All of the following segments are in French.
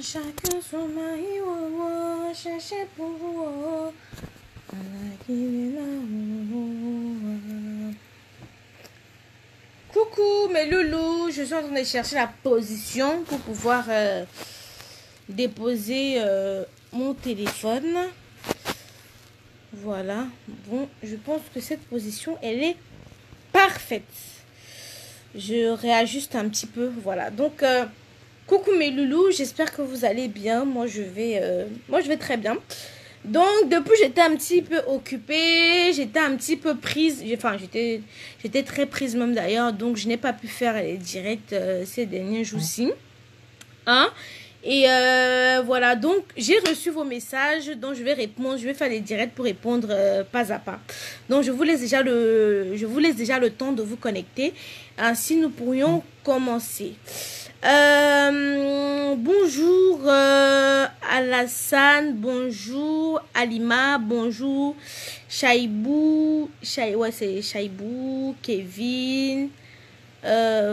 Chacun son mari, oh, oh, cherchez pour vous, oh, oh. Coucou mes loulous, je suis en train de chercher la position pour pouvoir déposer mon téléphone. Voilà, bon, je pense que cette position, elle est parfaite. Je réajuste un petit peu, voilà. Donc, coucou mes loulous, j'espère que vous allez bien. Moi, je vais très bien. Donc, depuis, j'étais un petit peu occupée, j'étais un petit peu prise. Enfin, j'étais très prise même d'ailleurs. Donc, je n'ai pas pu faire les directs ces derniers jours-ci. Hein? Et voilà, donc j'ai reçu vos messages, donc je vais répondre, je vais faire les directs pour répondre pas à pas. Donc je vous laisse déjà le temps de vous connecter, ainsi nous pourrions commencer. Bonjour Alassane, bonjour Alima, bonjour Chaibou, ouais c'est Chaibou, Kevin,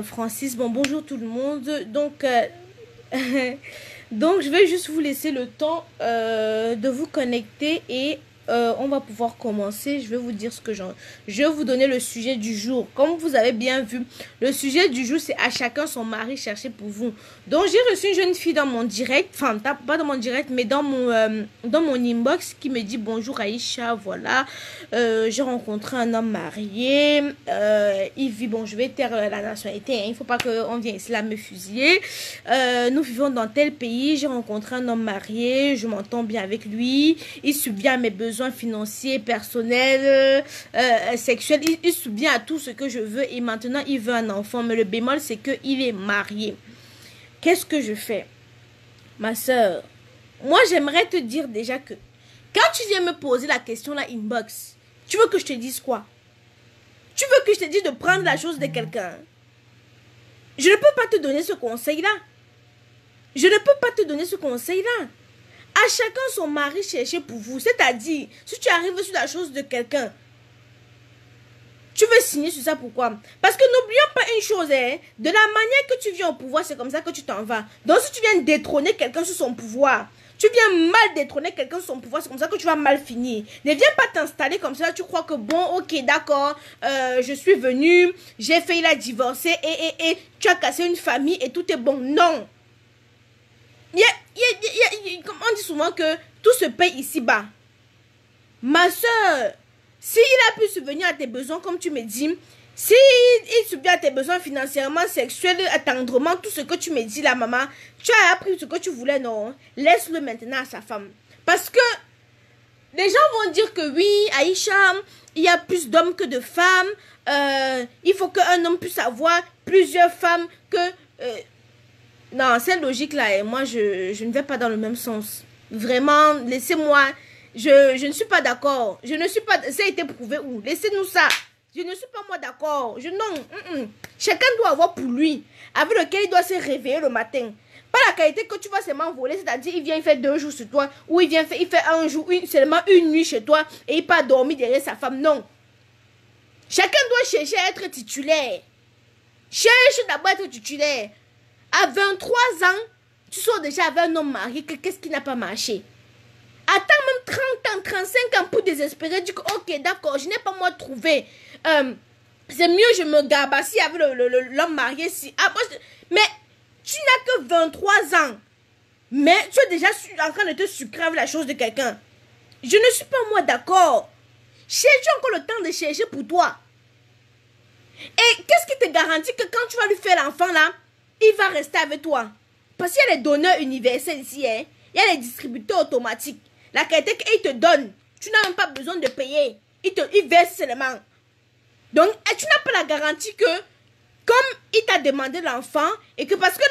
Francis, bon bonjour tout le monde. Donc donc je vais juste vous laisser le temps de vous connecter et on va pouvoir commencer. Je vais vous dire je vais vous donner le sujet du jour. Comme vous avez bien vu, le sujet du jour, c'est à chacun son mari chercher pour vous. Donc j'ai reçu une jeune fille dans mon direct, enfin pas dans mon direct, mais dans mon inbox qui me dit bonjour Aïcha, voilà, j'ai rencontré un homme marié, il vit, bon je vais taire la nationalité, hein, il faut pas qu'on vienne ici là me fusiller, nous vivons dans tel pays, j'ai rencontré un homme marié, je m'entends bien avec lui, il subvient à mes besoins financiers, personnels, sexuels, il subvient à tout ce que je veux et maintenant il veut un enfant, mais le bémol c'est qu'il est marié. Qu'est-ce que je fais? Ma soeur, moi j'aimerais te dire déjà que quand tu viens me poser la question là inbox, tu veux que je te dise quoi? Tu veux que je te dise de prendre la chose de quelqu'un? Je ne peux pas te donner ce conseil là. Je ne peux pas te donner ce conseil là. À chacun son mari chercher pour vous. C'est-à-dire, si tu arrives sur la chose de quelqu'un, tu veux signer sur ça, pourquoi? Parce que n'oublions pas une chose, hein, de la manière que tu viens au pouvoir, c'est comme ça que tu t'en vas. Donc si tu viens détrôner quelqu'un sur son pouvoir, tu viens mal détrôner quelqu'un sur son pouvoir, c'est comme ça que tu vas mal finir. Ne viens pas t'installer comme ça, tu crois que bon, ok, d'accord, je suis venu, j'ai failli la divorcer et tu as cassé une famille et tout est bon. Non. Comme on dit souvent que tout se paye ici-bas. Ma soeur, s'il a pu subvenir à tes besoins, comme tu me dis, s'il subvient à tes besoins financièrement, sexuels, tendrement, tout ce que tu me dis là, maman, tu as appris ce que tu voulais, non? Laisse-le maintenant à sa femme. Parce que les gens vont dire que oui, Aïcha, il y a plus d'hommes que de femmes. Il faut qu'un homme puisse avoir plusieurs femmes que... non, cette logique-là, moi, je ne vais pas dans le même sens. Vraiment, laissez-moi... Je ne suis pas d'accord. Je ne suis pas... Ça a été prouvé où? Laissez-nous ça. Je ne suis pas moi d'accord. Non. Chacun doit avoir pour lui, avec lequel il doit se réveiller le matin. Pas la qualité que tu vas seulement voler, c'est-à-dire il vient, il fait 2 jours sur toi, ou il fait un jour, seulement une nuit chez toi, et il part dormir derrière sa femme. Non. Chacun doit chercher à être titulaire. Cherche d'abord à être titulaire. À 23 ans, tu sors déjà avec un homme marié, qu'est-ce qui n'a pas marché? Attends même 30 ans, 35 ans pour désespérer, dis que ok, d'accord, je n'ai pas moi trouvé. C'est mieux je me gabassie avec l'homme marié. Mais tu n'as que 23 ans. Mais tu es déjà en train de te sucrer avec la chose de quelqu'un. Je ne suis pas moi d'accord. Cherche encore le temps de chercher pour toi. Et qu'est-ce qui te garantit que quand tu vas lui faire l'enfant là, il va rester avec toi? Parce qu'il y a les donneurs universels ici, hein. Il y a les distributeurs automatiques. La qualité qu'ils te donnent, tu n'as même pas besoin de payer. Ils versent seulement. Donc, tu n'as pas la garantie que, comme il t'a demandé l'enfant, et que parce que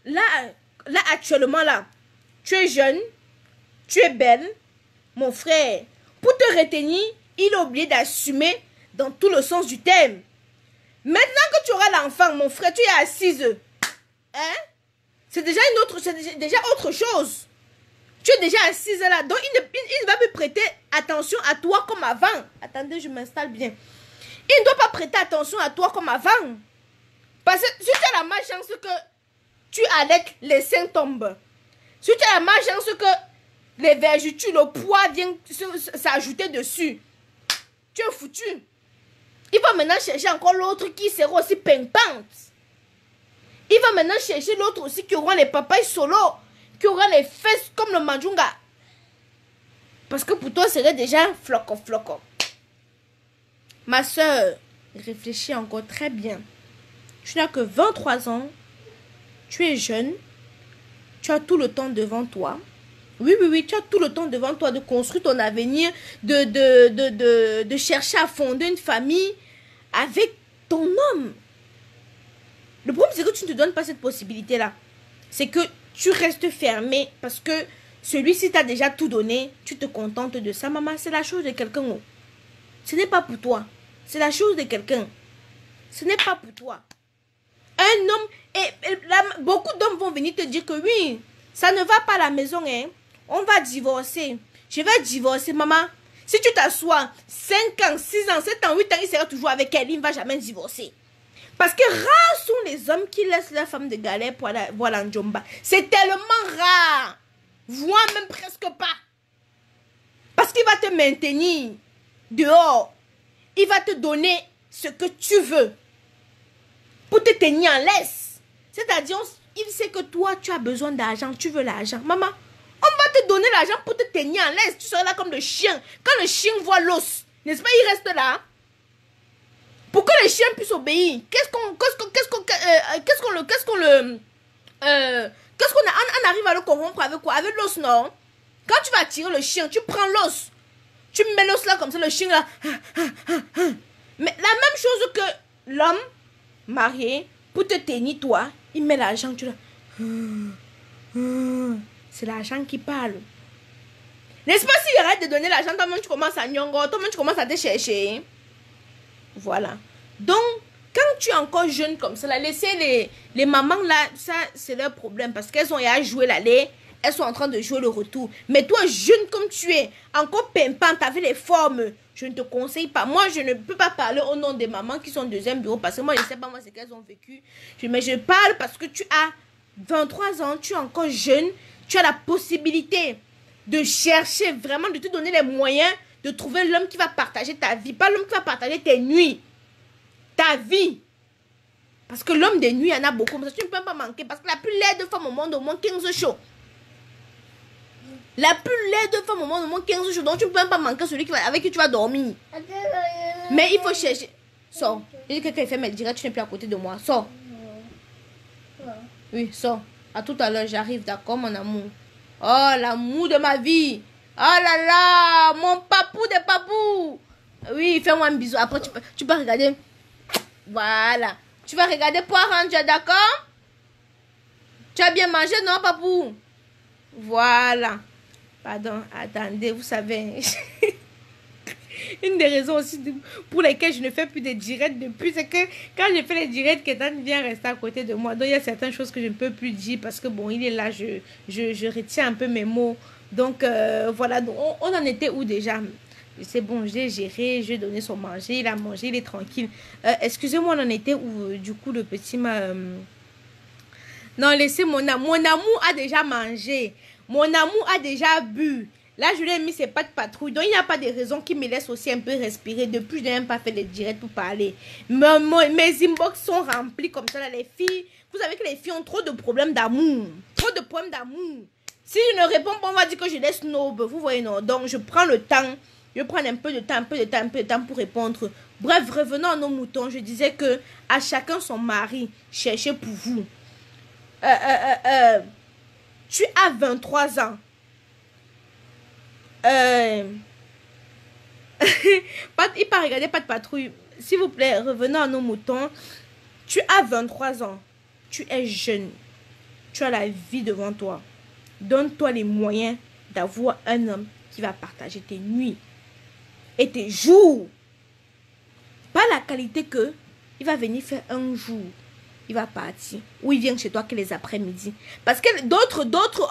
là, actuellement là, tu es jeune, tu es belle, mon frère, pour te retenir, il a oublié d'assumer dans tout le sens du terme. Maintenant que tu auras l'enfant, mon frère, tu es assise. Hein? C'est déjà autre chose. Tu es déjà assise là. Donc, il ne va plus prêter attention à toi comme avant. Attendez, je m'installe bien. Il ne doit pas prêter attention à toi comme avant. Parce que si tu as la malchance que tu allaites, les seins tombent. Si tu as la malchance que les vergetures, le poids vient s'ajouter dessus, tu es foutu. Il va maintenant chercher encore l'autre qui sera aussi pimpante. Il va maintenant chercher l'autre aussi qui aura les papayes solo, qui aura les fesses comme le mandjunga. Parce que pour toi, ce serait déjà floco. Ma soeur, réfléchis encore très bien. Tu n'as que 23 ans. Tu es jeune. Tu as tout le temps devant toi. Oui, tu as tout le temps devant toi de construire ton avenir, de chercher à fonder une famille avec ton homme. Le problème, c'est que tu ne te donnes pas cette possibilité-là. C'est que tu restes fermé parce que celui-ci t'a déjà tout donné. Tu te contentes de ça, maman. C'est la chose de quelqu'un. Ce n'est pas pour toi. C'est la chose de quelqu'un. Ce n'est pas pour toi. Un homme, et là, beaucoup d'hommes vont venir te dire que oui, ça ne va pas à la maison, hein. On va divorcer. Je vais divorcer, maman. Si tu t'assois 5 ans, 6 ans, 7 ans, 8 ans, il sera toujours avec elle. Il ne va jamais divorcer. Parce que rares sont les hommes qui laissent leur femme de galère pour aller voir la njomba. C'est tellement rare. Voire même presque pas. Parce qu'il va te maintenir dehors. Il va te donner ce que tu veux. Pour te tenir en laisse. C'est-à-dire, il sait que toi, tu as besoin d'argent. Tu veux l'argent. Maman, on va te donner l'argent pour te tenir en laisse. Tu seras là comme le chien. Quand le chien voit l'os, n'est-ce pas, il reste là. Pour que les chiens puissent obéir. On arrive à le corrompre avec quoi? Avec l'os, non? Quand tu vas tirer le chien, tu prends l'os. Tu mets l'os là comme ça, le chien là. Mais la même chose que l'homme marié, pour te tenir toi, il met l'argent, tu là. C'est l'argent qui parle. N'est-ce pas, s'il arrête de donner l'argent, toi-même tu commences à nyongo, toi-même tu commences à te chercher. Voilà. Donc, quand tu es encore jeune comme ça, là, laissez les mamans là, ça c'est leur problème parce qu'elles ont à jouer l'aller, elles sont en train de jouer le retour. Mais toi, jeune comme tu es, encore pimpante avec les formes, je ne te conseille pas. Moi, je ne peux pas parler au nom des mamans qui sont au deuxième bureau parce que moi, je ne sais pas moi ce qu'elles ont vécu. Mais je parle parce que tu as 23 ans, tu es encore jeune, tu as la possibilité de chercher vraiment, de te donner les moyens de trouver l'homme qui va partager ta vie. Pas l'homme qui va partager tes nuits. Ta vie. Parce que l'homme des nuits, il y en a beaucoup. Mais tu ne peux pas manquer. Parce que la plus laide femme au monde, au moins 15 jours. La plus laide femme au monde, au moins 15 jours. Donc tu ne peux pas manquer celui avec qui tu vas dormir. Mais il faut chercher. Sors. Il y a quelqu'un qui fait mes directs, tu n'es plus à côté de moi. Sors. Oui, sors. À tout à l'heure, j'arrive, d'accord, mon amour. Oh, l'amour de ma vie. Oh là là, mon papou de papou. Oui, fais-moi un bisou. Après, tu peux regarder. Voilà. Tu vas regarder Power Ranger, d'accord? Tu as bien mangé, non, papou? Voilà. Pardon, attendez, vous savez. Une des raisons aussi pour lesquelles je ne fais plus de directs depuis, c'est que quand je fais les directs, Ketan vient rester à côté de moi. Donc, il y a certaines choses que je ne peux plus dire parce que, bon, il est là, je retiens un peu mes mots. Donc, voilà, donc, on en était où déjà? C'est bon, j'ai géré, j'ai donné son manger, il a mangé, il est tranquille. Excusez-moi, on en était où, du coup, le petit m'a... Non, laissez mon amour. Mon amour a déjà mangé. Mon amour a déjà bu. Là, je lui ai mis ses pattes patrouilles. Donc, il n'y a pas de raison qui me laisse aussi un peu respirer. Depuis, je n'ai même pas fait les directs pour parler. Mes inbox sont remplis comme ça. Là, les filles, vous savez que les filles ont trop de problèmes d'amour. Trop de problèmes d'amour. Si je ne réponds pas, on va dire que je laisse snob. Vous voyez, non? Donc, je prends le temps. Je prends un peu de temps pour répondre. Bref, revenons à nos moutons. Je disais que à chacun son mari. Cherchez pour vous. Tu as 23 ans. Il pas regarder, pas de patrouille. S'il vous plaît, revenons à nos moutons. Tu as 23 ans. Tu es jeune. Tu as la vie devant toi. Donne-toi les moyens d'avoir un homme qui va partager tes nuits et tes jours. Pas la qualité que il va venir faire un jour. Il va partir. Ou il vient chez toi que les après-midi. Parce que d'autres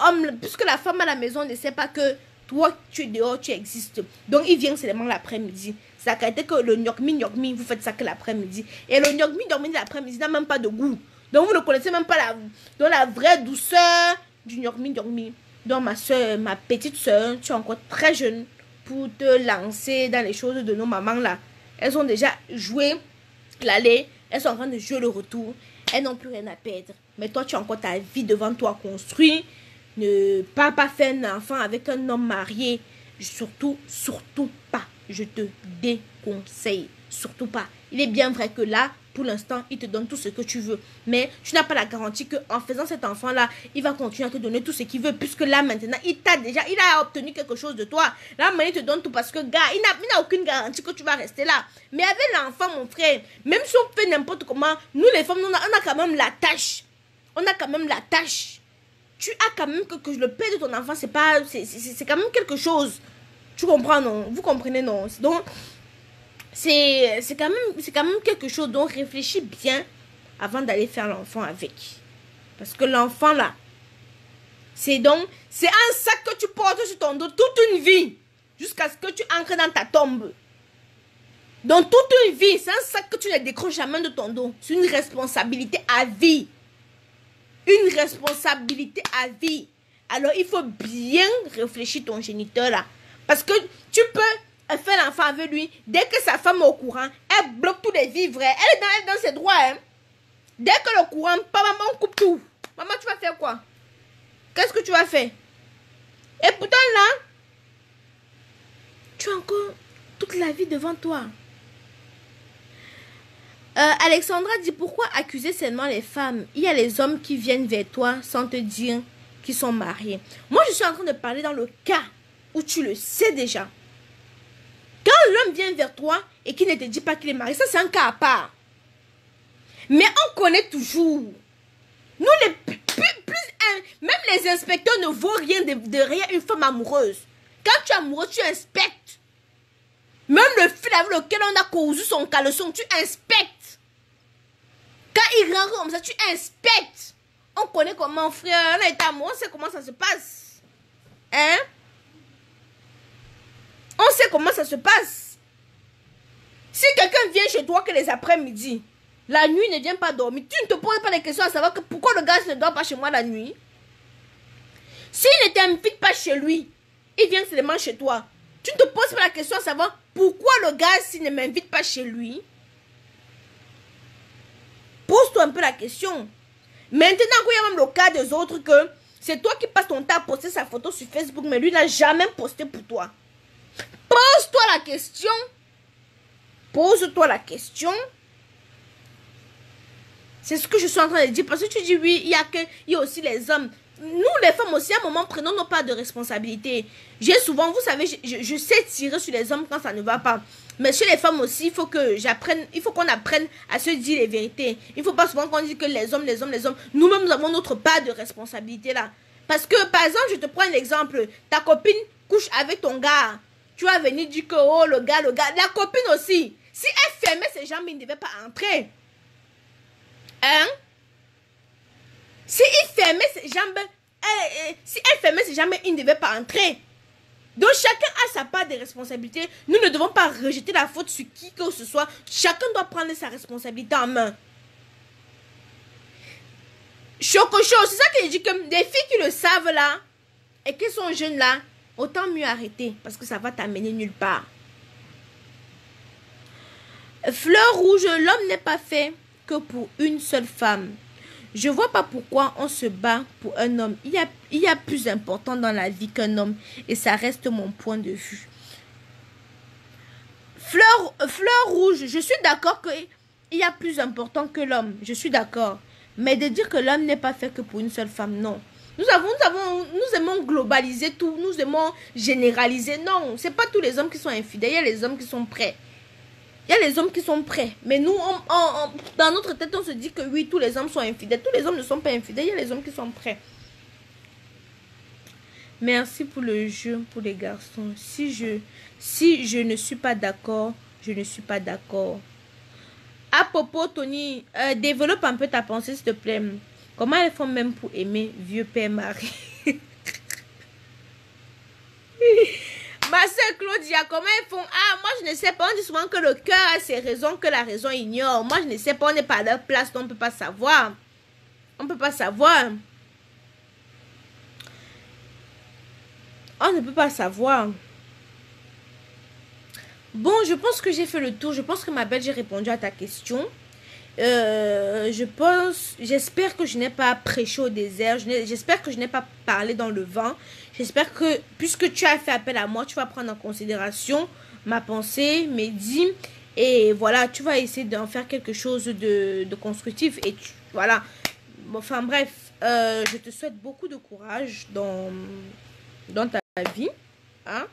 hommes, puisque la femme à la maison ne sait pas que toi, tu es dehors, tu existes. Donc, il vient seulement l'après-midi. C'est la qualité que le nyokmi, vous faites ça que l'après-midi. Et le nyokmi de l'après-midi n'a même pas de goût. Donc, vous ne connaissez même pas la vraie douceur du dormi. Donc, ma soeur, ma petite soeur, tu es encore très jeune pour te lancer dans les choses de nos mamans là. Elles ont déjà joué l'aller, elles sont en train de jouer le retour. Elles n'ont plus rien à perdre. Mais toi, tu as encore ta vie devant toi construit. Ne pas faire un enfant avec un homme marié. Surtout pas. Je te déconseille. Surtout pas. Il est bien vrai que là, pour l'instant, il te donne tout ce que tu veux. Mais tu n'as pas la garantie qu'en faisant cet enfant-là, il va continuer à te donner tout ce qu'il veut. Puisque là, maintenant, il a obtenu quelque chose de toi. Là, maintenant, il te donne tout parce que, gars, il n'a aucune garantie que tu vas rester là. Mais avec l'enfant, mon frère, même si on fait n'importe comment, nous, les femmes, on a quand même la tâche. On a quand même la tâche. Tu as quand même que le père de ton enfant, c'est quand même quelque chose. Tu comprends, non? Vous comprenez, non? Donc, c'est quand même quelque chose. Donc, réfléchis bien avant d'aller faire l'enfant avec. Parce que l'enfant, là, c'est un sac que tu portes sur ton dos toute une vie. Jusqu'à ce que tu entres dans ta tombe. Donc, toute une vie, c'est un sac que tu ne décroches jamais de ton dos. C'est une responsabilité à vie. Une responsabilité à vie. Alors, il faut bien réfléchir ton géniteur là. Parce que tu peux faire l'enfant avec lui. Dès que sa femme est au courant, elle bloque tous les vivres. Elle est dans ses droits. Hein. Dès que le courant, maman, on coupe tout. Maman, tu vas faire quoi? Qu'est-ce que tu vas faire? Et pourtant là, tu as encore toute la vie devant toi. Alexandra dit, pourquoi accuser seulement les femmes? Il y a les hommes qui viennent vers toi sans te dire qu'ils sont mariés. Moi, je suis en train de parler dans le cas où tu le sais déjà. Quand l'homme vient vers toi et qu'il ne te dit pas qu'il est marié, ça c'est un cas à part. Mais on connaît toujours. Nous, même les inspecteurs ne voient rien derrière une femme amoureuse. Quand tu es amoureux, tu inspectes. Même le fil avec lequel on a cousu son caleçon, tu inspectes. Quand il rentre comme ça, tu inspectes. On connaît comment, frère, on est amoureux, on sait comment ça se passe. Hein? On sait comment ça se passe. Si quelqu'un vient chez toi que les après-midi, la nuit ne vient pas dormir, tu ne te poses pas les questions à savoir que pourquoi le gars ne dort pas chez moi la nuit. S'il ne t'invite pas chez lui, il vient seulement chez toi. Tu ne te poses pas la question à savoir pourquoi le gars s'il ne m'invite pas chez lui. Pose-toi un peu la question. Maintenant, il y a même le cas des autres que c'est toi qui passes ton temps à poster sa photo sur Facebook, mais lui n'a jamais posté pour toi. Pose-toi la question. Pose-toi la question. C'est ce que je suis en train de dire. Parce que tu dis oui, il y a aussi les hommes. Nous, les femmes aussi, à un moment, prenons nos parts de responsabilité. J'ai souvent, vous savez, je sais tirer sur les hommes quand ça ne va pas. Mais chez les femmes aussi, il faut qu'on apprenne à se dire les vérités. Il ne faut pas souvent qu'on dise que les hommes. Nous-mêmes, nous avons notre part de responsabilité là. Parce que, par exemple, je te prends un exemple. Ta copine couche avec ton gars. Tu vas venir dire que, oh, le gars. La copine aussi. Si elle fermait ses jambes, il ne devait pas entrer. Hein? Si elle fermait ses jambes, il ne devait pas entrer. Donc chacun a sa part de responsabilité. Nous ne devons pas rejeter la faute sur qui que ce soit. Chacun doit prendre sa responsabilité en main. Choco, c'est ça que je dis, que des filles qui le savent là, et qui sont jeunes là, autant mieux arrêter, parce que ça va t'amener nulle part. Fleur rouge, l'homme n'est pas fait que pour une seule femme. Je vois pas pourquoi on se bat pour un homme. Il y a plus important dans la vie qu'un homme. Et ça reste mon point de vue. Fleur rouge, je suis d'accord qu'il y a plus important que l'homme. Je suis d'accord. Mais de dire que l'homme n'est pas fait que pour une seule femme, non. Nous aimons globaliser tout. Nous aimons généraliser. Non, c'est pas tous les hommes qui sont infidèles. Il y a les hommes qui sont prêts. Il y a les hommes qui sont prêts. Mais nous, dans notre tête, on se dit que oui, tous les hommes sont infidèles. Tous les hommes ne sont pas infidèles. Il y a les hommes qui sont prêts. Merci pour le jeu, pour les garçons. Si je ne suis pas d'accord, je ne suis pas d'accord. À propos, Tony, développe un peu ta pensée, s'il te plaît. Comment elles font même pour aimer vieux père Marie? Ma soeur Claudia, comment ils font? Ah, moi je ne sais pas. On dit souvent que le cœur a ses raisons que la raison ignore. Moi je ne sais pas, on n'est pas à leur place, donc on ne peut pas savoir. On ne peut pas savoir. On ne peut pas savoir. Bon, je pense que j'ai fait le tour. Je pense que ma belle, j'ai répondu à ta question. J'espère que je n'ai pas prêché au désert. J'espère que je n'ai pas parlé dans le vent. J'espère que, puisque tu as fait appel à moi, tu vas prendre en considération ma pensée, mes dîmes. Et voilà, tu vas essayer d'en faire quelque chose de constructif. Et voilà. Enfin bref, je te souhaite beaucoup de courage dans ta vie. Hein?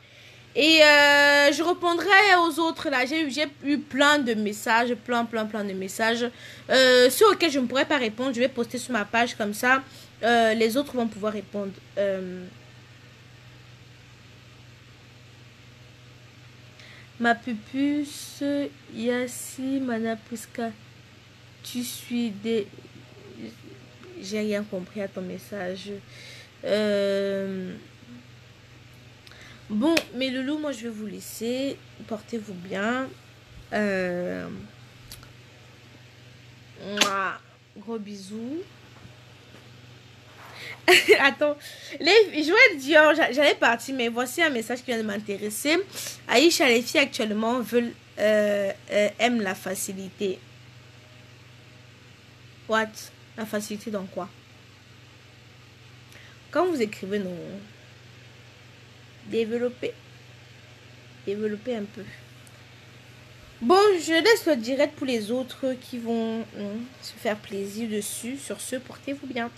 Et je répondrai aux autres là. J'ai eu plein de messages, plein de messages. Ceux auxquels je ne pourrais pas répondre, je vais poster sur ma page comme ça. Les autres vont pouvoir répondre. Ma pupuce, Yassi, Manapuska, tu suis des... J'ai rien compris à ton message. Bon, mes loulous, moi je vais vous laisser. Portez-vous bien. Gros bisous. Attends, je vais dire, j'allais partir, mais voici un message qui vient de m'intéresser. Aïcha, les filles actuellement aiment la facilité. What? La facilité dans quoi? Quand vous écrivez non, développez un peu. Bon, je laisse le direct pour les autres qui vont se faire plaisir dessus. Sur ce, portez-vous bien.